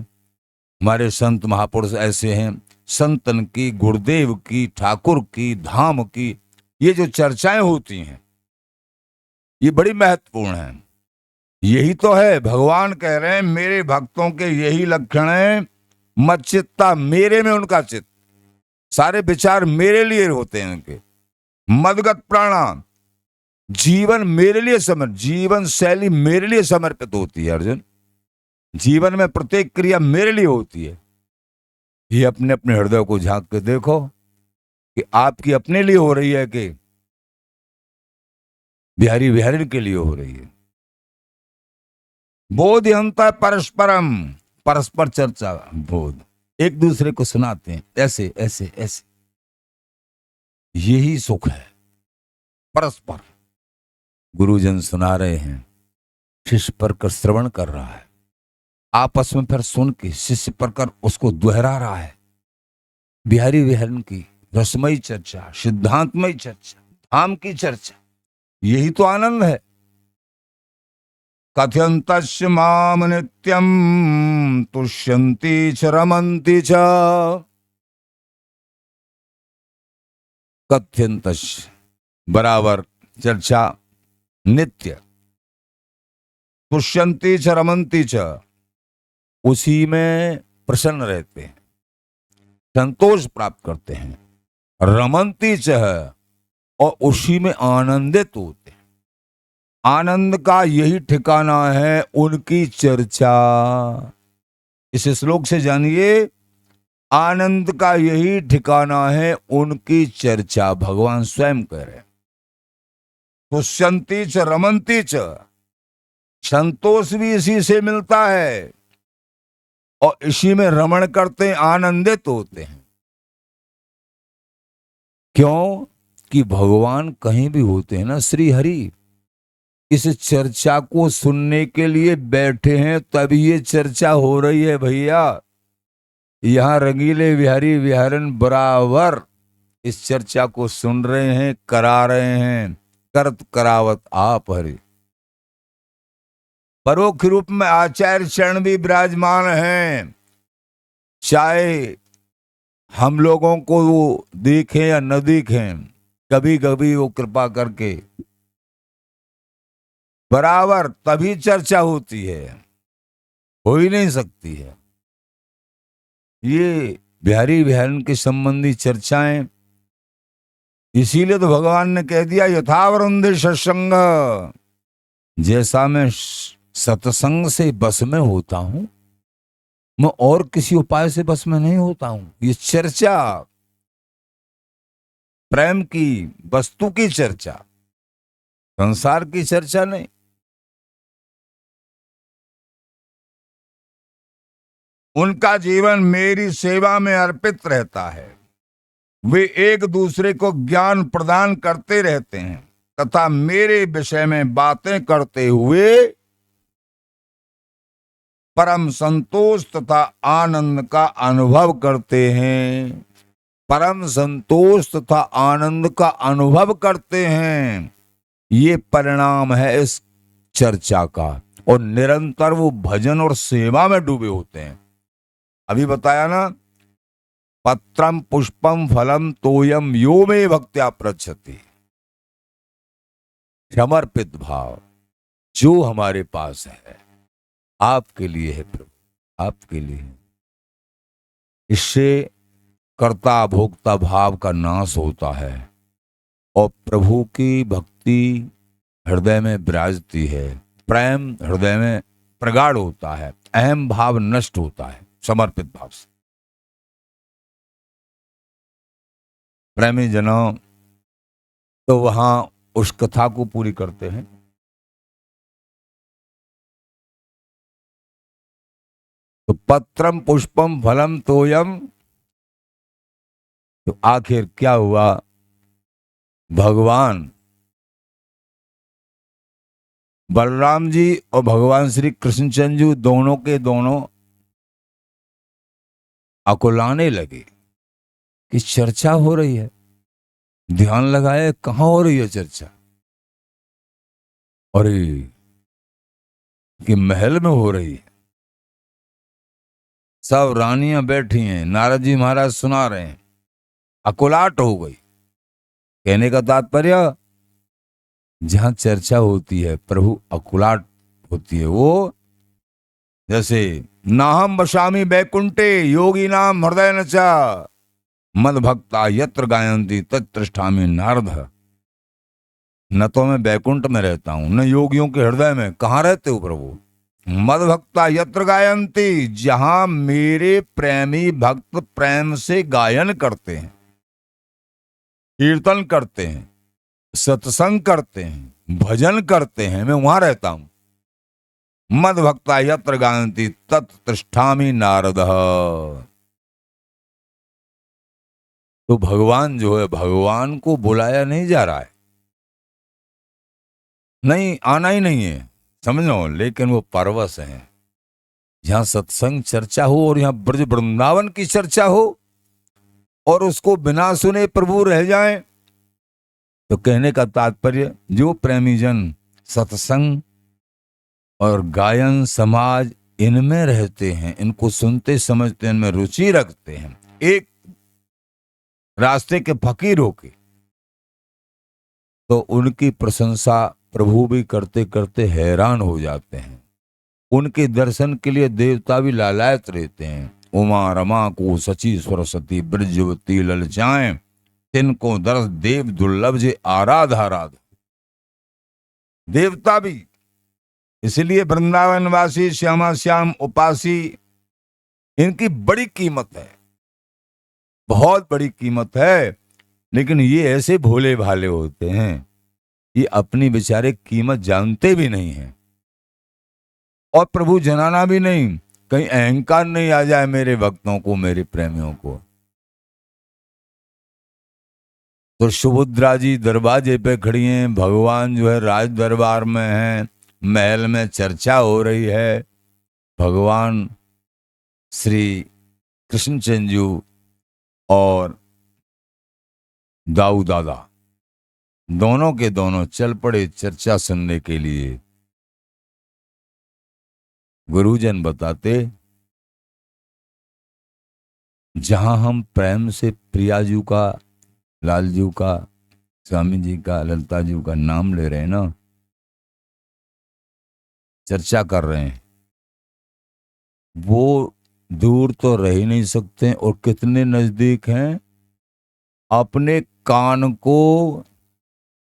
हमारे संत महापुरुष ऐसे हैं, संतन की, गुरुदेव की, ठाकुर की, धाम की, ये जो चर्चाएं होती हैं ये बड़ी महत्वपूर्ण है। यही तो है, भगवान कह रहे हैं मेरे भक्तों के यही लक्षण है, मच्चित्ता, मेरे में उनका चित्त, सारे विचार मेरे लिए होते हैं उनके। मदगत प्राणा, जीवन मेरे लिए समर्पित, जीवन शैली मेरे लिए समर्पित होती है अर्जुन। जीवन में प्रत्येक क्रिया मेरे लिए होती है। ये अपने अपने हृदय को झांक के देखो कि आपकी अपने लिए हो रही है कि बिहारी बिहारी के लिए हो रही है। बोधयन्तः परस्परम, परस्पर चर्चा, बोध, एक दूसरे को सुनाते हैं, ऐसे ऐसे ऐसे, यही सुख है परस्पर। गुरुजन सुना रहे हैं, शिष्य पर श्रवण कर रहा है, आपस में फिर सुन के शिष्य पर कर उसको दोहरा रहा है। बिहारी बिहारन की रसमयी चर्चा, सिद्धांतमयी चर्चा, धाम की चर्चा, यही तो आनंद है। कथयन्तश्च माम नित्यम तुष्यन्ति च रमन्ति च। कथयन्तश्च, बराबर चर्चा, नित्य, तुष्यन्ति च रमन्ति च, उसी में प्रसन्न रहते हैं। संतोष प्राप्त करते हैं। रमन्ति च, और उसी में आनंदित होते हैं। आनंद का यही ठिकाना है उनकी चर्चा। इस श्लोक से जानिए, आनंद का यही ठिकाना है उनकी चर्चा। भगवान स्वयं कह रहे हैं, तुष्यन्ति च रमन्ति च, संतोष भी इसी से मिलता है और इसी में रमण करते हैं, आनंदित होते हैं। क्यों? कि भगवान कहीं भी होते हैं ना, श्री हरि इस चर्चा को सुनने के लिए बैठे हैं, तभी ये चर्चा हो रही है भैया। यहाँ रंगीले बिहारी विहारन बराबर इस चर्चा को सुन रहे हैं, करा रहे हैं। करत करावत आप हरि, परोक्ष रूप में आचार्य चरण भी विराजमान हैं। चाहे हम लोगों को वो देखें या न देखें, कभी कभी वो कृपा करके बराबर तभी चर्चा होती है, हो ही नहीं सकती है। ये बिहारी बिहारन के संबंधी चर्चाएं, इसीलिए तो भगवान ने कह दिया यथावृंदे सत्संग, जैसा मैं सत्संग से बस में होता हूं, मैं और किसी उपाय से बस में नहीं होता हूं। ये चर्चा प्रेम की, वस्तु की चर्चा, संसार की चर्चा नहीं। उनका जीवन मेरी सेवा में अर्पित रहता है। वे एक दूसरे को ज्ञान प्रदान करते रहते हैं तथा मेरे विषय में बातें करते हुए परम संतोष तथा आनंद का अनुभव करते हैं। परम संतोष तथा आनंद का अनुभव करते हैं, ये परिणाम है इस चर्चा का। और निरंतर वो भजन और सेवा में डूबे होते हैं। अभी बताया ना, पत्रम पुष्पम फलम तोयम यो मे भक्त्या प्रच्छति। समर्पित भाव जो हमारे पास है, आपके लिए है प्रभु, आपके लिए है। इससे कर्ता भोक्ता भाव का नाश होता है और प्रभु की भक्ति हृदय में विराजती है। प्रेम हृदय में प्रगाढ़ होता है, अहम भाव नष्ट होता है समर्पित भाव से। प्रेमी जनों तो वहां उस कथा को पूरी करते हैं। तो पत्रम पुष्पम फलम तोयम, तो आखिर क्या हुआ? भगवान बलराम जी और भगवान श्री कृष्णचंद्र जी दोनों के दोनों अकुलाने लगे कि चर्चा हो रही है। ध्यान लगाए कहां हो रही है चर्चा? और कि महल में हो रही है। सब रानियां बैठी हैं, नारद जी महाराज सुना रहे हैं। अकुलाट हो गई। कहने का तात्पर्य, जहां चर्चा होती है प्रभु अकुलाट होती है। वो जैसे नाहम वशामी बैकुंठे योगी नाम हृदय न चा मद भक्ता यत्र गायंती तत्तिष्ठामि नारद। न तो मैं बैकुंठ में रहता हूं, न योगियों के हृदय में। कहां रहते हो प्रभु? मद भक्ता यत्र गायंती, जहां मेरे प्रेमी भक्त प्रेम से गायन करते हैं, कीर्तन करते हैं, सत्संग करते हैं, भजन करते हैं, मैं वहां रहता हूं। मद भक्ता यत्र गायंती तत्तिष्ठामि नारद। तो भगवान जो है, भगवान को बुलाया नहीं जा रहा है, नहीं आना ही नहीं है, समझो। लेकिन वो परवश है। जहां सत्संग चर्चा हो और यहां ब्रज वृंदावन की चर्चा हो और उसको बिना सुने प्रभु रह जाएं, तो कहने का तात्पर्य, जो प्रेमी जन सत्संग और गायन समाज इनमें रहते हैं, इनको सुनते समझते हैं, इनमें रुचि रखते हैं, एक रास्ते के फकीर होके, तो उनकी प्रशंसा प्रभु भी करते करते हैरान हो जाते हैं। उनके दर्शन के लिए देवता भी लालायत रहते हैं। उमा रमा को सची सरस्वती ब्रजवती ललचाएं, तिनको दरस देव दुर्लभ जे आराध आराध। देवता भी, इसलिए वृंदावन वासी श्यामा श्याम उपासी, इनकी बड़ी कीमत है, बहुत बड़ी कीमत है। लेकिन ये ऐसे भोले भाले होते हैं, ये अपनी बेचारे कीमत जानते भी नहीं हैं और प्रभु जनाना भी नहीं, कहीं अहंकार नहीं आ जाए मेरे भक्तों को, मेरे प्रेमियों को। तो सुभद्रा जी दरवाजे पे खड़ी हैं, भगवान जो है राज दरबार में हैं, महल में चर्चा हो रही है। भगवान श्री कृष्ण चंजू और दाऊ दादा दोनों के दोनों चल पड़े चर्चा सुनने के लिए। गुरुजन बताते, जहां हम प्रेम से प्रियाजू का, लालजू का, स्वामी जी का, ललिता जी का नाम ले रहे हैं ना, चर्चा कर रहे हैं, वो दूर तो रह ही नहीं सकते और कितने नजदीक हैं। अपने कान को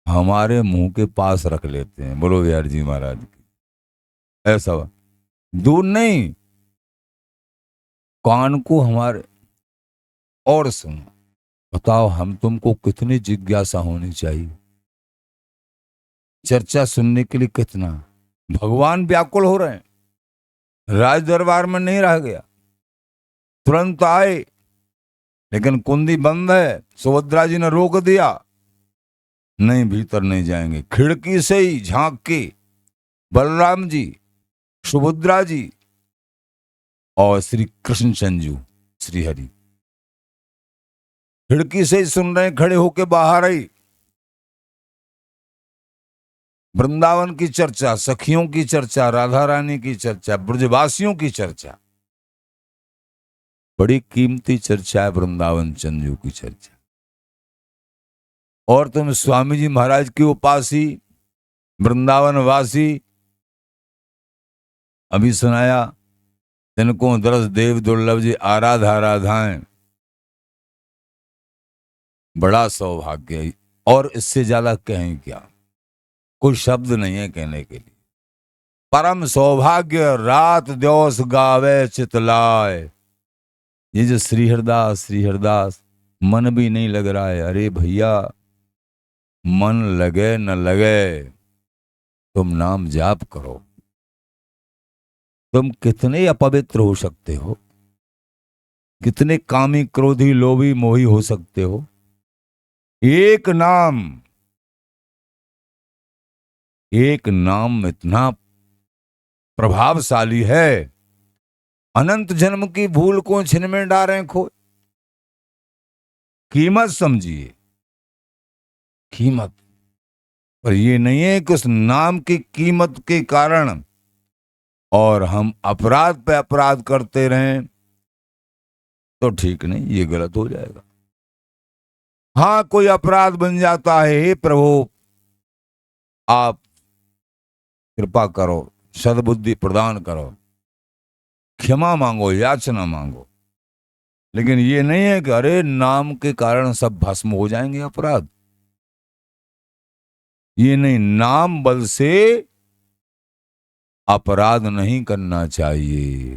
हमारे मुंह के पास रख लेते हैं। बोलो यार जी महाराज की। ऐसा दूर नहीं, कान को हमारे। और सुन, बताओ हम तुमको कितनी जिज्ञासा होनी चाहिए चर्चा सुनने के लिए। कितना भगवान व्याकुल हो रहे हैं, राज दरबार में नहीं रह गया, तुरंत आए, लेकिन कुंडी बंद है। सुभद्रा जी ने रोक दिया, नहीं भीतर नहीं जाएंगे। खिड़की से ही झांक के बलराम जी, सुभद्रा जी और श्री कृष्ण चंजू श्री हरि खिड़की से ही सुन रहे, खड़े होके बाहर आई। वृंदावन की चर्चा, सखियों की चर्चा, राधा रानी की चर्चा, ब्रजवासियों की चर्चा, बड़ी कीमती चर्चा है वृंदावन चंजू की चर्चा। और तुम स्वामी जी महाराज की उपासी, वृंदावन वासी, अभी सुनाया, तिनको दरस देव दुर्लभ जी आराध आराधाएं। बड़ा सौभाग्य है, और इससे ज्यादा कहें क्या, कोई शब्द नहीं है कहने के लिए। परम सौभाग्य रात दिवस गावे चितलाए। ये जो श्री हरदास मन भी नहीं लग रहा है। अरे भैया, मन लगे न लगे, तुम नाम जाप करो। तुम कितने अपवित्र हो सकते हो, कितने कामी क्रोधी लोभी मोही हो सकते हो। एक नाम इतना प्रभावशाली है, अनंत जन्म की भूल को छिन में डालें खो। कीमत समझिए, कीमत। पर ये नहीं है कि उस नाम की कीमत के कारण और हम अपराध पे अपराध करते रहें, तो ठीक नहीं, ये गलत हो जाएगा। हाँ, कोई अपराध बन जाता है, हे प्रभु आप कृपा करो, सद्बुद्धि प्रदान करो, क्षमा मांगो, याचना मांगो। लेकिन ये नहीं है कि अरे नाम के कारण सब भस्म हो जाएंगे अपराध। ये नहीं, नाम बल से अपराध नहीं करना चाहिए।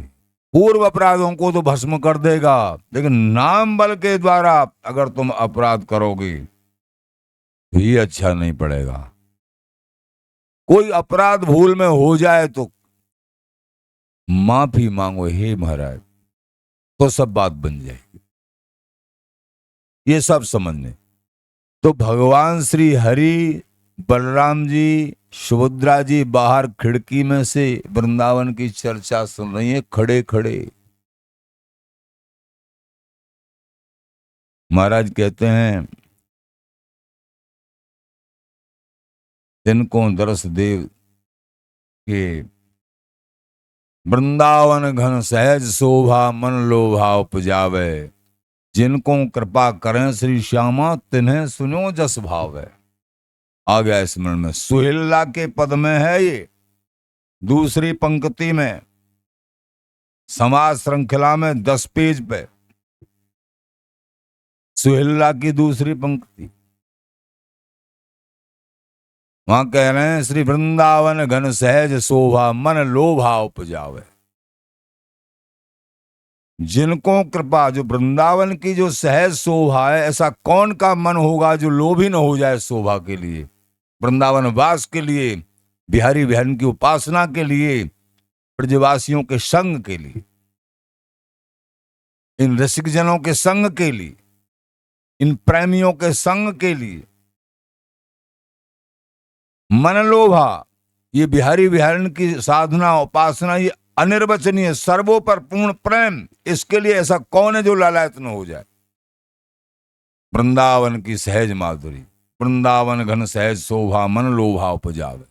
पूर्व अपराधों को तो भस्म कर देगा, लेकिन नाम बल के द्वारा अगर तुम अपराध करोगे तो ये अच्छा नहीं पड़ेगा। कोई अपराध भूल में हो जाए तो माफी मांगो, हे महाराज, तो सब बात बन जाएगी। ये सब समझने। तो भगवान श्री हरि, बलराम जी, सुभद्रा जी बाहर खिड़की में से वृंदावन की चर्चा सुन रही है, खड़े खड़े। महाराज कहते हैं, तिनको दरस देव के वृंदावन घन सहज शोभा मन लोभा उपजावे। जिनको कृपा करें श्री श्यामा, तिन्हें सुनो जस भावे। आ गया स्मरण में, सुहेला के पद में है ये, दूसरी पंक्ति में। समाज श्रृंखला में 10 पेज पे सुहेलला की दूसरी पंक्ति, वहां कह रहे हैं श्री वृंदावन घन सहज शोभा मन लोभा उपजावे। जिनको कृपा, जो वृंदावन की जो सहज शोभा है, ऐसा कौन का मन होगा जो लोभी न हो जाए शोभा के लिए, वृंदावन वास के लिए, बिहारी बहन की उपासना के लिए, ब्रजवासियों के संग के लिए, इन रसिक जनों के संग के लिए, इन प्रेमियों के संग के लिए। मन लोभा, ये बिहारी बिहारन की साधना उपासना, ये अनिर्वचनीय सर्वोपर पूर्ण प्रेम, इसके लिए ऐसा कौन है जो लालायत न हो जाए। वृंदावन की सहज माधुरी, वृंदावन घन सहज शोभा मन लोभा उपजावे।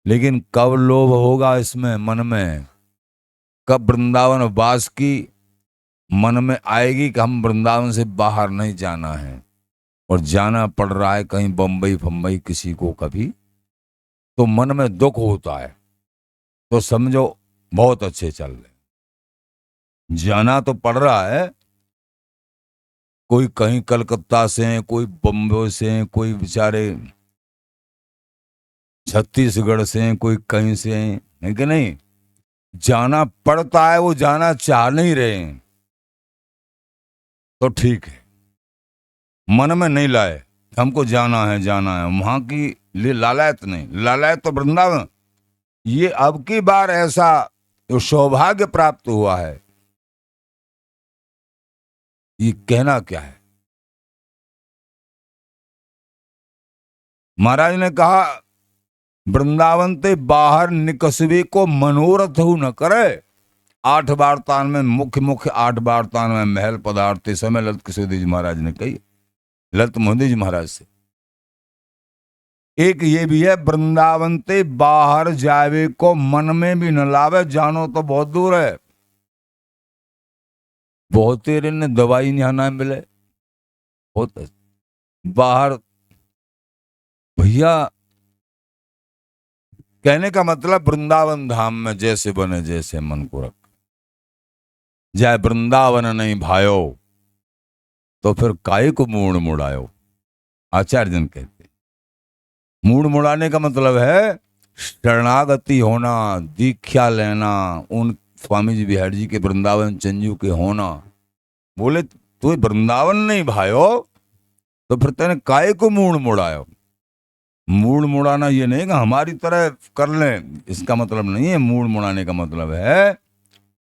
लेकिन कब लोभ होगा इसमें मन में, कब वृंदावन वास की मन में आएगी कि हम वृंदावन से बाहर नहीं जाना है और जाना पड़ रहा है कहीं बंबई फंबई किसी को कभी, तो मन में दुख होता है, तो समझो बहुत अच्छे चल रहे। जाना तो पड़ रहा है, कोई कहीं कलकत्ता से हैं, कोई बम्बई से हैं, कोई बेचारे छत्तीसगढ़ से हैं, कोई कहीं से हैं, है कि नहीं। जाना पड़ता है, वो जाना चाह नहीं रहे हैं, तो ठीक है। मन में नहीं लाए हमको जाना है वहां की लिए लालायत नहीं, लालायत तो वृंदावन। ये अब की बार ऐसा जो सौभाग्य प्राप्त हुआ है, ये कहना क्या है। महाराज ने कहा वृंदावन ते बाहर निकसवे को मनोरथ हो न करे। 8 वार्तान में मुख्य 8 वार्तान में महल पदार्थ समय ललित किशोर जी महाराज ने कही, ललित मोहन जी महाराज से। एक ये भी है, वृंदावन ते बाहर जावे को मन में भी न लावे, जानो तो बहुत दूर है। बहुत तेरे ने दवाई यहाँ ना मिले, बहुत बाहर। भैया कहने का मतलब वृंदावन धाम में जैसे बने जैसे मन को रख जाए। वृंदावन नहीं भायो तो फिर काय को मूड मुड़ायो, आचार्य जन कहते। मूड मुड़ाने का मतलब है शरणागति होना, दीक्षा लेना, उन स्वामी जी बिहारी जी के वृंदावन चंजू के होना। बोले तू वृंदावन नहीं भायो तो फिर तेने काय को मूड मुड़ायो। मूड मुड़ाना ये नहीं कि हमारी तरह कर लें, इसका मतलब नहीं है। मूड मुड़ाने का मतलब है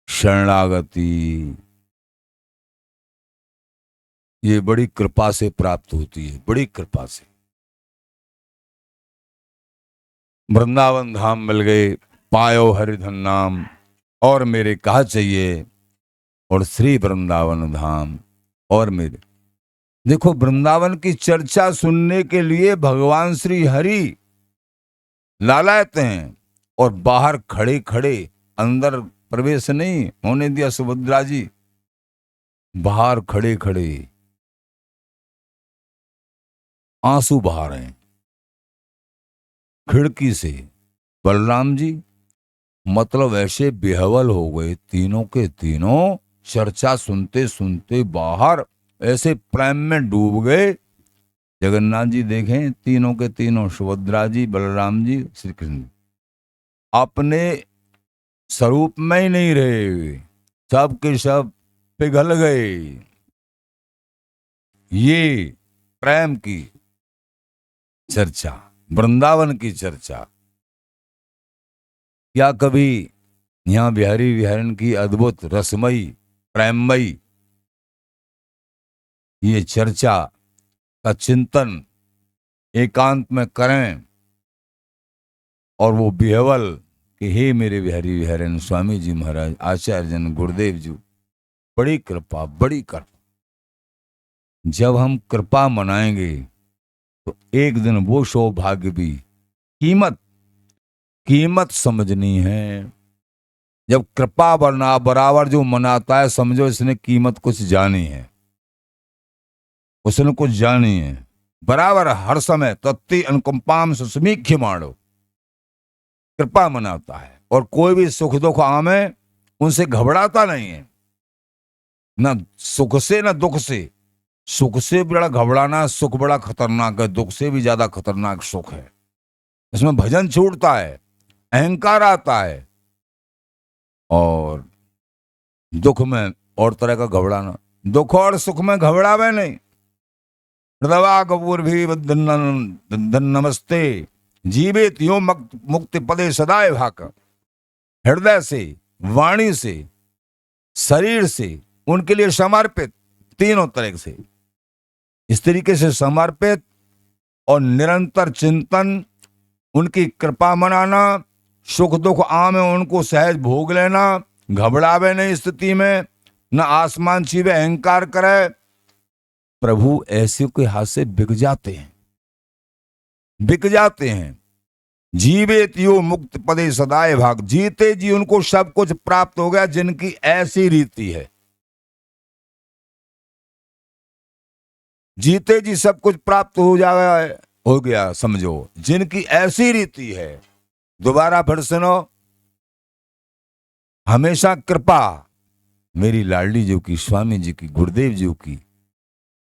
शरणागति। ये बड़ी कृपा से प्राप्त होती है, बड़ी कृपा से। वृंदावन धाम मिल गए, पायो हरिधन नाम, और मेरे कहा चाहिए, और श्री वृंदावन धाम और मेरे। देखो वृंदावन की चर्चा सुनने के लिए भगवान श्री हरि लालायत हैं, और बाहर खड़े खड़े, अंदर प्रवेश नहीं होने दिया सुभद्रा जी, बाहर खड़े खड़े आंसू बहा रहे हैं खिड़की से। बलराम जी मतलब ऐसे बेहवल हो गए तीनों के तीनों, चर्चा सुनते सुनते बाहर ऐसे प्रेम में डूब गए। जगन्नाथ जी देखें तीनों के तीनों, सुभद्रा जी, बलराम जी, श्री कृष्ण, अपने स्वरूप में ही नहीं रहे, सब के सब पिघल गए। ये प्रेम की चर्चा, वृंदावन की चर्चा। क्या कभी यहाँ बिहारी बिहारन की अद्भुत रसमयी प्रेममयी ये चर्चा का चिंतन एकांत में करें, और वो बिहवल कि हे मेरे बिहारी बिहारन स्वामी जी महाराज, आचार्य जन, गुरुदेव जी, बड़ी कृपा, बड़ी कृपा। जब हम कृपा मनाएंगे तो एक दिन वो सौभाग्य भी कीमत समझनी है। जब कृपा बना बराबर जो मनाता है, समझो इसने कीमत कुछ जानी है, उसने कुछ जानी है। बराबर हर समय तत्ति अनुकंपाम सुसमीख्य मारो, कृपा मनाता है। और कोई भी सुख दुख आमे उनसे घबराता नहीं है, ना सुख से ना दुख से। सुख से बड़ा घबराना, सुख बड़ा खतरनाक है, दुख से भी ज्यादा खतरनाक सुख है। इसमें भजन छूटता है, अहंकार आता है, और दुख में और तरह का घबराना। दुख और सुख में घबरावे नहीं। हृदवा कपूर भी नमस्ते जीवित यो मुक्ति पदे सदाए भाक। हृदय से, वाणी से, शरीर से उनके लिए समर्पित, तीनों तरह से इस तरीके से समर्पित, और निरंतर चिंतन, उनकी कृपा मनाना, सुख दुख आमे उनको सहज भोग लेना, घबरावे नहीं स्थिति में, न आसमान छीवे अहंकार करे। प्रभु ऐसे के हाथ से बिक जाते हैं, बिक जाते हैं। जीवित यो मुक्त पदे सदाए भाग। जीते जी उनको सब कुछ प्राप्त हो गया, जिनकी ऐसी रीति है। जीते जी सब कुछ प्राप्त हो गया समझो, जिनकी ऐसी रीति है। दोबारा फिर सुनो, हमेशा कृपा मेरी लाडली जी की, स्वामी जी की, गुरुदेव जी की,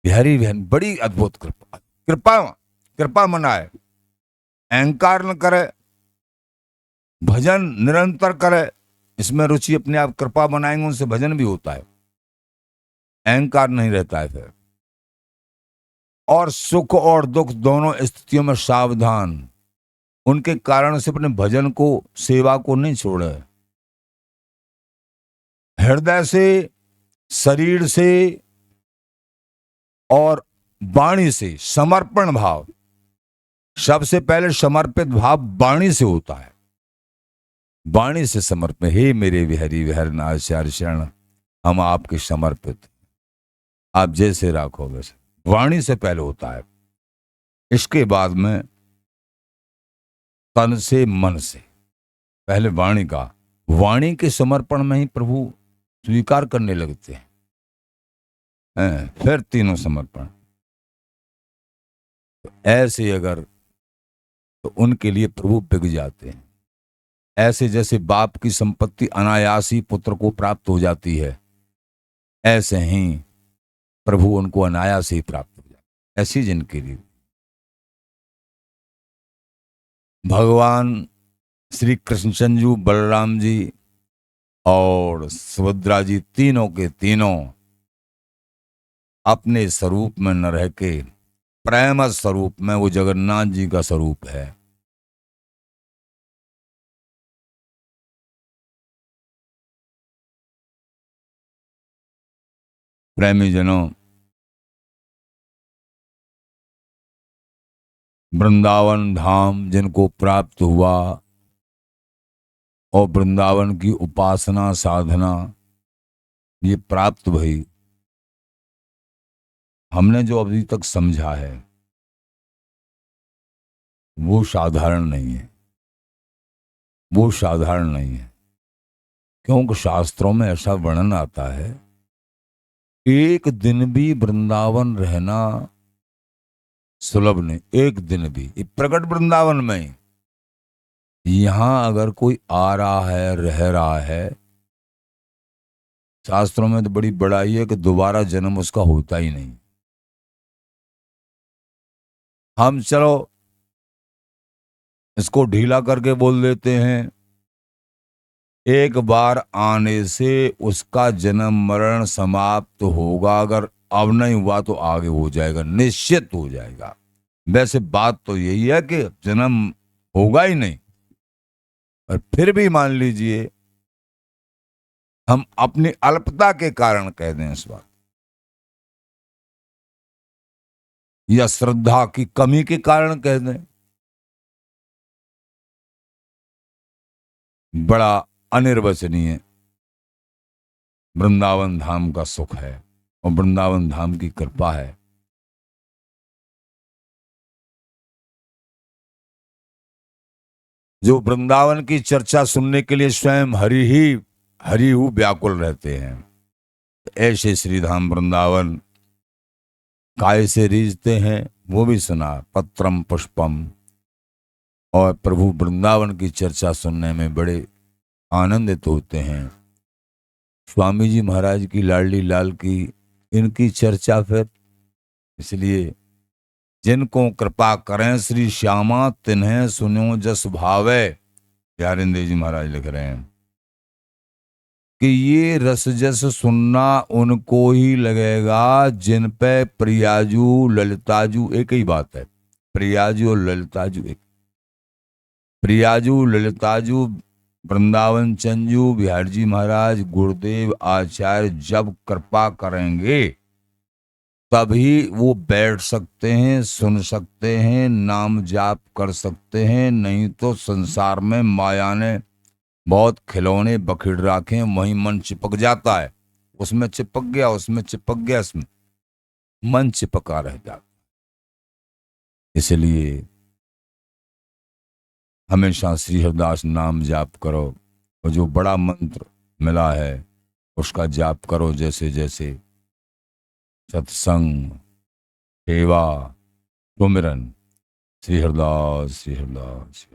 बिहारी बहन, बड़ी अद्भुत कृपा। कृपा कृपा मनाए, अहंकार न करे, भजन निरंतर करे, इसमें रुचि अपने आप। कृपा बनाएंगे उनसे भजन भी होता है, अहंकार नहीं रहता है फिर। और सुख और दुख दोनों स्थितियों में सावधान, उनके कारण से अपने भजन को, सेवा को नहीं छोड़े। हृदय से, शरीर से और वाणी से समर्पण भाव। सबसे पहले समर्पित भाव वाणी से होता है। वाणी से समर्पण, हे मेरे विहरी विहरनाथ चार शरण, हम आपके समर्पित, आप जैसे राखो वैसे। वाणी से पहले होता है, इसके बाद में तन से, मन से। पहले वाणी का, वाणी के समर्पण में ही प्रभु स्वीकार करने लगते हैं, फिर तीनों समर्पण। तो ऐसे अगर, तो उनके लिए प्रभु बिक जाते हैं। ऐसे जैसे बाप की संपत्ति अनायास ही पुत्र को प्राप्त हो जाती है, ऐसे ही प्रभु उनको अनायास ही प्राप्त हो जाते हैं। ऐसी जिनके लिए भगवान श्री कृष्णचंद्र, बलराम जी और सुभद्रा जी, तीनों के तीनों अपने स्वरूप में न रह के प्रेम स्वरूप में, वो जगन्नाथ जी का स्वरूप है। प्रेमी जनों, वृंदावन धाम जिनको प्राप्त हुआ, और वृंदावन की उपासना साधना ये प्राप्त भई, हमने जो अभी तक समझा है वो साधारण नहीं है, वो साधारण नहीं है। क्योंकि शास्त्रों में ऐसा वर्णन आता है, एक दिन भी वृंदावन रहना सुलभ नहीं। एक दिन भी, प्रकट वृंदावन में, यहां अगर कोई आ रहा है, रह रहा है, शास्त्रों में तो बड़ी बड़ाई है कि दोबारा जन्म उसका होता ही नहीं। हम चलो इसको ढीला करके बोल देते हैं, एक बार आने से उसका जन्म मरण समाप्त होगा, अगर अब नहीं हुआ तो आगे हो जाएगा, निश्चित हो जाएगा। वैसे बात तो यही है कि जन्म होगा ही नहीं। और फिर भी मान लीजिए हम अपनी अल्पता के कारण कह दें इस बात, या श्रद्धा की कमी के कारण कह दें, बड़ा अनिर्वचनीय वृंदावन धाम का सुख है और वृंदावन धाम की कृपा है। जो वृंदावन की चर्चा सुनने के लिए स्वयं हरि हु व्याकुल रहते हैं, ऐसे श्रीधाम वृंदावन काय से रीझते हैं वो भी सुना, पत्रम पुष्पम। और प्रभु वृंदावन की चर्चा सुनने में बड़े आनंदित होते हैं। स्वामी जी महाराज की लाडली लाल की इनकी चर्चा फिर। इसलिए जिनको कृपा करें श्री श्यामा तिन्हें सुनो जस भावे, प्यारेंद्र जी महाराज लिख रहे हैं कि ये रस जस सुनना उनको ही लगेगा जिन पे प्रियाजू ललिताजू एक ही बात है। प्रियाजू और ललिताजू एक, प्रियाजू ललिताजू वृंदावन चंजू बिहार जी महाराज गुरुदेव आचार्य जब कृपा करेंगे तभी वो बैठ सकते हैं, सुन सकते हैं, नाम जाप कर सकते हैं। नहीं तो संसार में माया ने बहुत खिलौने बखेड़ रखे हैं, वहीं मन चिपक जाता है। उसमें चिपक गया, उसमें चिपक गया, इसमें मन चिपका रह जाता। इसलिए हमेशा श्री हरिदास नाम जाप करो और जो बड़ा मंत्र मिला है उसका जाप करो। जैसे जैसे सत्संग, सेवा, सुमिरन, श्री हरिदास, श्री हरिदास।